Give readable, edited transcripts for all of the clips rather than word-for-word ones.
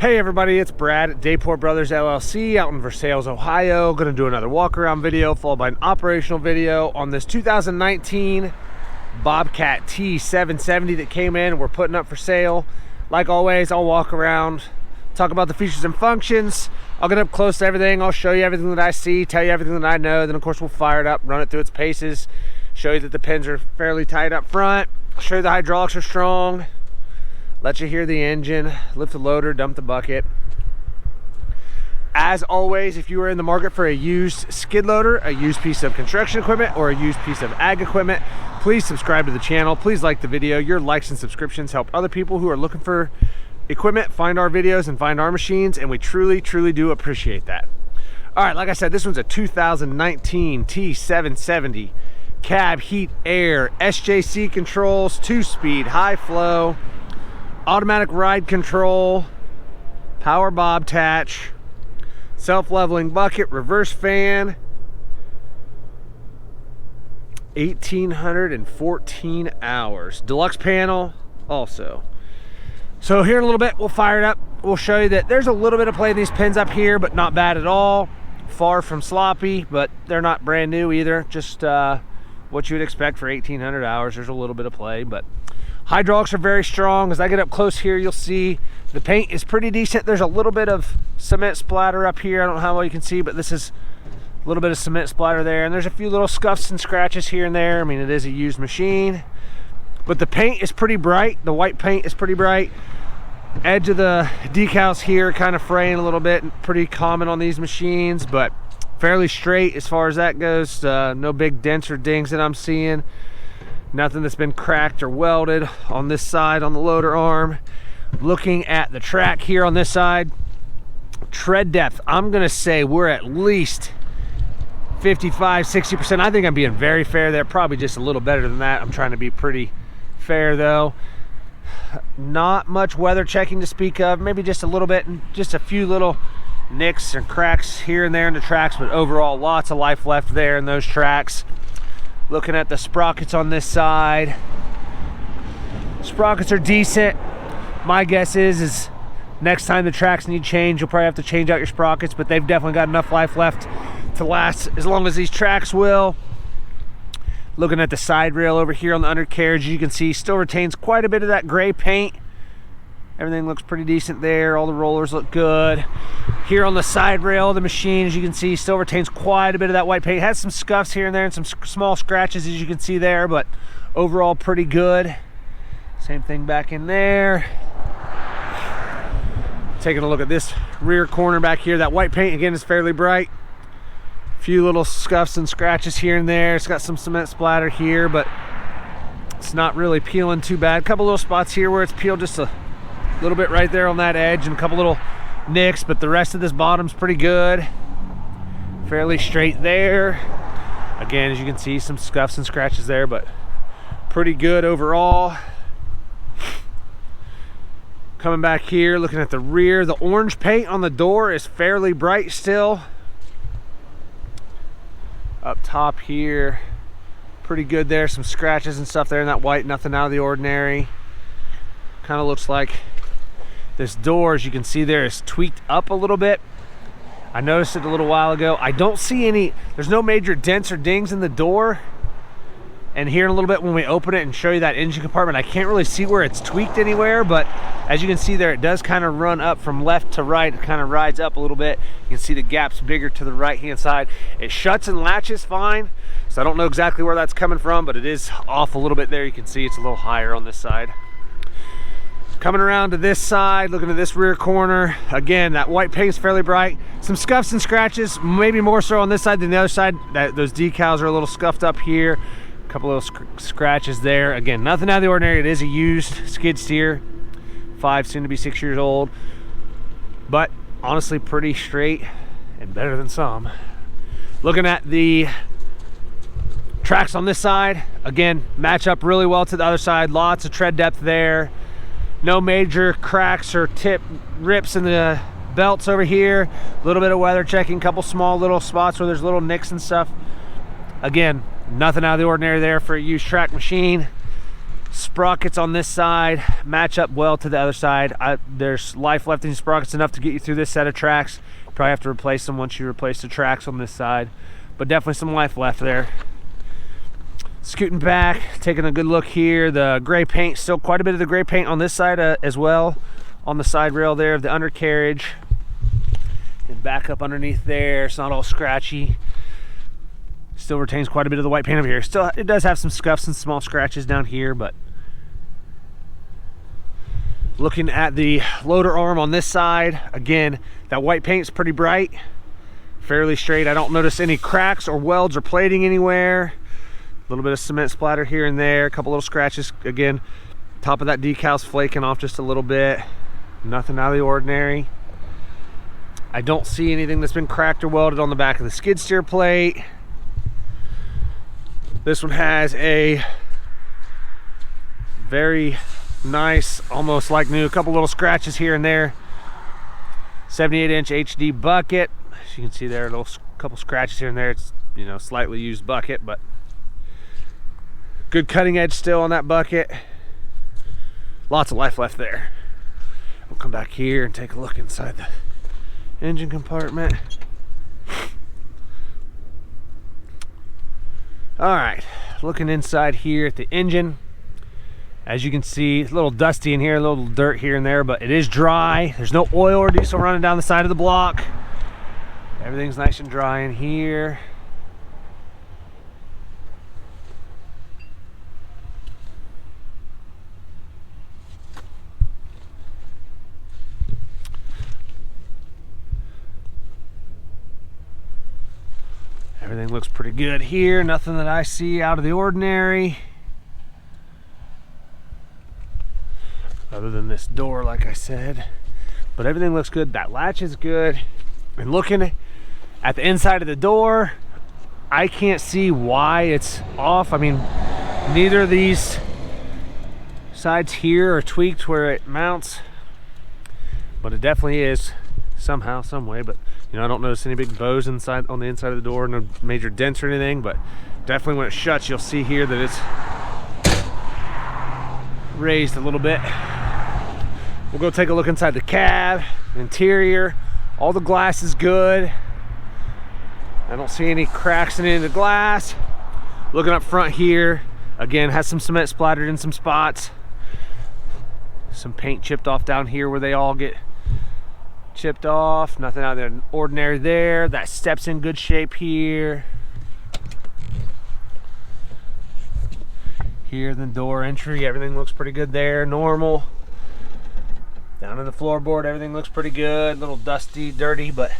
Hey everybody, it's Brad at Dayport Brothers LLC out in Versailles, Ohio. Going to do another walk around video followed by an operational video on this 2019 Bobcat T770 that came in and we're putting up for sale. Like always, I'll walk around, talk about the features and functions. I'll get up close to everything. I'll show you everything that I see, tell you everything that I know. Then of course we'll fire it up, run it through its paces, show you that the pins are fairly tight up front, show you the hydraulics are strong, let you hear the engine, lift the loader, dump the bucket. As always, if you are in the market for a used skid loader, a used piece of construction equipment, or a used piece of ag equipment, please subscribe to the channel. Please like the video. Your likes and subscriptions help other people who are looking for equipment find our videos and find our machines, and we truly, truly do appreciate that. All right, like I said, this one's a 2019 T770. Cab, heat, air, SJC controls, 2-speed, high flow, automatic ride control, power Bobtach, self-leveling bucket, reverse fan, 1,814 hours. Deluxe panel also. So here in a little bit, we'll fire it up. We'll show you that there's a little bit of play in these pins up here, but not bad at all. Far from sloppy, but they're not brand new either. Just what you would expect for 1,800 hours. There's a little bit of play, but hydraulics are very strong. As I get up close here, you'll see the paint is pretty decent. There's a little bit of cement splatter up here. I don't know how well you can see, but this is a little bit of cement splatter there. And there's a few little scuffs and scratches here and there. I mean, it is a used machine, but the paint is pretty bright. The white paint is pretty bright. Edge of the decals here kind of fraying a little bit. Pretty common on these machines, but fairly straight as far as that goes. No big dents or dings that I'm seeing. Nothing that's been cracked or welded on this side on the loader arm. Looking at the track here on this side, tread depth, I'm gonna say we're at least 55-60%. I think I'm being very fair there, probably just a little better than that. I'm trying to be pretty fair though. Not much weather checking to speak of, maybe just a little bit, and just a few little nicks and cracks here and there in the tracks, but overall lots of life left there in those tracks. Looking at the sprockets on this side, sprockets are decent. My guess is next time the tracks need change, you'll probably have to change out your sprockets, but they've definitely got enough life left to last as long as these tracks will. Looking at the side rail over here on the undercarriage, you can see still retains quite a bit of that gray paint. Everything looks pretty decent there. All the rollers look good. Here on the side rail of the machine, as you can see, still retains quite a bit of that white paint. It has some scuffs here and there and some small scratches, as you can see there, but overall pretty good. Same thing back in there. Taking a look at this rear corner back here. That white paint, again, is fairly bright. A few little scuffs and scratches here and there. It's got some cement splatter here, but it's not really peeling too bad. A couple little spots here where it's peeled just a little bit right there on that edge, and a couple little nicks, but the rest of this bottom's pretty good. Fairly straight there. Again, as you can see, some scuffs and scratches there, but pretty good overall. Coming back here, looking at the rear, the orange paint on the door is fairly bright still. Up top here, pretty good there. Some scratches and stuff there in that white, nothing out of the ordinary. Kind of looks like this door, as you can see there, is tweaked up a little bit. I noticed it a little while ago. I don't see any, there's no major dents or dings in the door. And here in a little bit when we open it and show you that engine compartment, I can't really see where it's tweaked anywhere, but as you can see there, it does kind of run up from left to right. It kind of rides up a little bit. You can see the gaps bigger to the right-hand side. It shuts and latches fine, so I don't know exactly where that's coming from, but it is off a little bit there. You can see it's a little higher on this side. Coming around to this side, looking at this rear corner, again, that white paint's fairly bright. Some scuffs and scratches, maybe more so on this side than the other side. Those decals are a little scuffed up here. A couple little scratches there. Again, nothing out of the ordinary. It is a used skid steer, 5, soon to be 6 years old, but honestly pretty straight and better than some. Looking at the tracks on this side, again, match up really well to the other side. Lots of tread depth there. No major cracks or tip rips in the belts over here. A little bit of weather checking, couple small little spots where there's little nicks and stuff. Again, nothing out of the ordinary there for a used track machine. Sprockets on this side match up well to the other side. There's life left in these sprockets enough to get you through this set of tracks. You probably have to replace them once you replace the tracks on this side, but definitely some life left there. Scooting back, taking a good look here. The gray paint, still quite a bit of the gray paint on this side as well, on the side rail there of the undercarriage. And back up underneath there, it's not all scratchy. Still retains quite a bit of the white paint over here. Still, it does have some scuffs and small scratches down here, but looking at the loader arm on this side, again, that white paint's pretty bright, fairly straight. I don't notice any cracks or welds or plating anywhere. A little bit of cement splatter here and there, a couple little scratches. Again, top of that decal's flaking off just a little bit. Nothing out of the ordinary. I don't see anything that's been cracked or welded on the back of the skid steer plate. This one has a very nice, almost like new, a couple little scratches here and there. 78-inch HD bucket. As you can see there, a little couple scratches here and there. It's, you know, slightly used bucket, but good cutting edge still on that bucket. Lots of life left there. We'll come back here and take a look inside the engine compartment. All right, looking inside here at the engine. As you can see, it's a little dusty in here, a little dirt here and there, but it is dry. There's no oil or diesel running down the side of the block. Everything's nice and dry in here. Everything looks pretty good here. Nothing that I see out of the ordinary. Other than this door, like I said. But everything looks good. That latch is good. And looking at the inside of the door, I can't see why it's off. I mean, neither of these sides here are tweaked where it mounts. But it definitely is somehow, some way. But you know, I don't notice any big bows inside on the inside of the door, no major dents or anything, but definitely when it shuts, you'll see here that it's raised a little bit. We'll go take a look inside the cab, interior. All the glass is good. I don't see any cracks in any of the glass. Looking up front here, again, has some cement splattered in some spots. Some paint chipped off down here where they all get chipped off. Nothing out of the ordinary there. That step's in good shape here. Here, the door entry, everything looks pretty good there, normal. Down in the floorboard, everything looks pretty good. A little dusty, dirty, but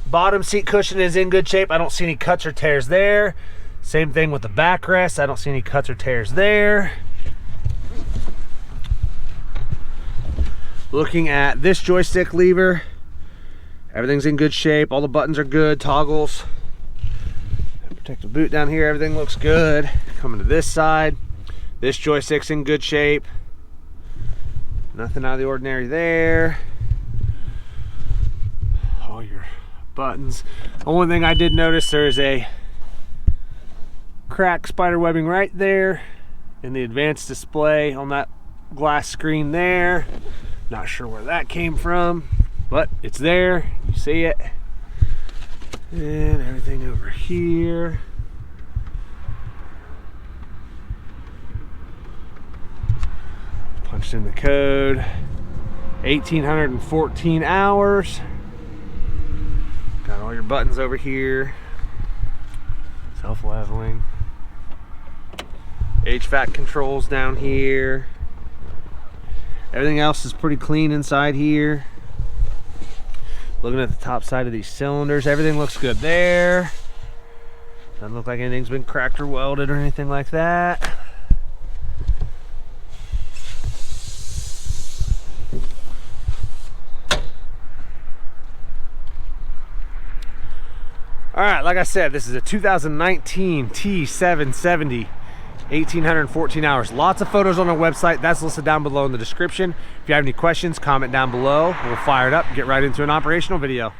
bottom seat cushion is in good shape. I don't see any cuts or tears there. Same thing with the backrest. I don't see any cuts or tears there. Looking at this joystick lever, everything's in good shape. All the buttons are good, toggles. Protective boot down here, everything looks good. Coming to this side, this joystick's in good shape. Nothing out of the ordinary there. All your buttons. Only thing I did notice, there's a cracked spider webbing right there in the advanced display on that glass screen there. Not sure where that came from, but it's there. You see it. And everything over here. Punched in the code. 1,814 hours. Got all your buttons over here. Self-leveling. HVAC controls down here. Everything else is pretty clean inside here. Looking at the top side of these cylinders, everything looks good there. Doesn't look like anything's been cracked or welded or anything like that. All right, like I said, this is a 2019 T770. 1,814 hours. Lots of photos on our website. That's listed down below in the description. If you have any questions, comment down below. We'll fire it up and get right into an operational video.